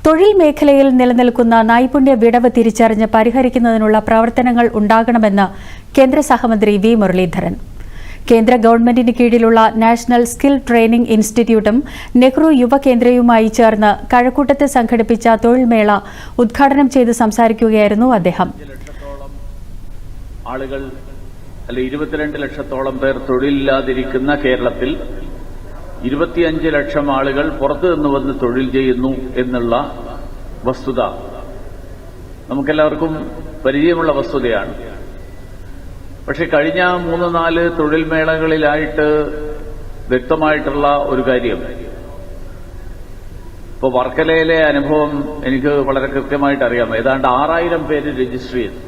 തൊഴിൽ മേഖലയിൽ നിലനിൽക്കുന്ന നൈപുണ്യ വിടവ് തിരിച്ചറിഞ്ഞ് പരിഹരിക്കുന്നതിനുള്ള പ്രവർത്തനങ്ങൾ ഉണ്ടാകണമെന്ന് കേന്ദ്ര സഹമന്ത്രി വി മുരളീധരൻ. കേന്ദ്ര ഗവൺമെന്റിന് കീഴിലുള്ള നാഷണൽ സ്കിൽ ട്രെയിനിംഗ് ഇൻസ്റ്റിറ്റ്യൂട്ടും നെഹ്റു യുവകേന്ദ്രയുമായി ചേർന്ന് കഴക്കൂട്ടത്ത് സംഘടിപ്പിച്ച തൊഴിൽ മേള ഉദ്ഘാടനം ചെയ്ത് സംസാരിക്കുകയായിരുന്നു അദ്ദേഹം. 22 ലക്ഷത്തോളം പേർ തൊഴിലില്ലാതിരിക്കുന്ന കേരളത്തിൽ 25 ലക്ഷം ആളുകൾ പുറത്തു നിന്ന് വന്ന് തൊഴിൽ ചെയ്യുന്നു എന്നുള്ള വസ്തുത നമുക്കെല്ലാവർക്കും പരിചയമുള്ള വസ്തുതയാണ്. പക്ഷെ കഴിഞ്ഞ 3-4 തൊഴിൽ മേളകളിലായിട്ട് വ്യക്തമായിട്ടുള്ള ഒരു കാര്യം, ഇപ്പോൾ വർക്കലയിലെ അനുഭവം എനിക്ക് വളരെ കൃത്യമായിട്ട് അറിയാം. ഏതാണ്ട് 6000 പേര് രജിസ്റ്റർ ചെയ്തു.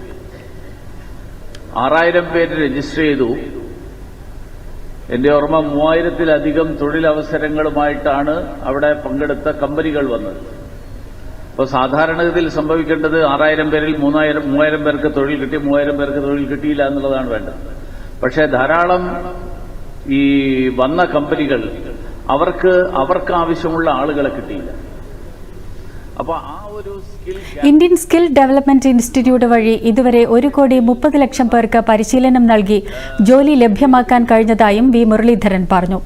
6000 പേര് രജിസ്റ്റർ ചെയ്തു. എന്റെ ഓർമ്മ 3000-ലധികം തൊഴിലവസരങ്ങളുമായിട്ടാണ് അവിടെ പങ്കെടുത്ത കമ്പനികൾ വന്നത്. അപ്പോൾ സാധാരണഗതിയിൽ സംഭവിക്കേണ്ടത് 6000 പേരിൽ 3000 പേർക്ക് തൊഴിൽ കിട്ടി, 3000 പേർക്ക് തൊഴിൽ കിട്ടിയില്ല എന്നുള്ളതാണ് വേണ്ടത്. പക്ഷേ ധാരാളം ഈ വന്ന കമ്പനികൾ അവർക്ക് ആവശ്യമുള്ള ആളുകളെ കിട്ടിയില്ല. ഇന്ത്യൻ സ്കിൽ ഡെവലപ്മെന്റ് ഇൻസ്റ്റിറ്റ്യൂട്ട് വഴി ഇതുവരെ 1,30 ലക്ഷം പേർക്ക് പരിശീലനം നൽകി ജോലി ലഭ്യമാക്കാൻ കഴിഞ്ഞതായും വി മുരളീധരൻ പറഞ്ഞു.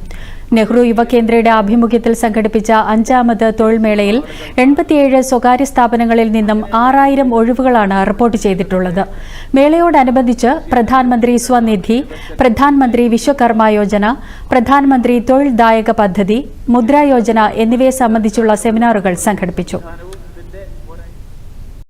നെഹ്റു യുവകേന്ദ്രയുടെ ആഭിമുഖ്യത്തിൽ സംഘടിപ്പിച്ച 5ാമത് തൊഴിൽ മേളയിൽ 87 സ്വകാര്യ സ്ഥാപനങ്ങളിൽ നിന്നും 6000 ഒഴിവുകളാണ് റിപ്പോർട്ട് ചെയ്തിട്ടുള്ളത്. മേളയോടനുബന്ധിച്ച് പ്രധാനമന്ത്രി സ്വനിധി, പ്രധാനമന്ത്രി വിശ്വകർമ്മ യോജന, പ്രധാനമന്ത്രി തൊഴിൽ ദായക പദ്ധതി, മുദ്ര യോജന എന്നിവയെ സംബന്ധിച്ചുള്ള സെമിനാറുകൾ സംഘടിപ്പിച്ചു.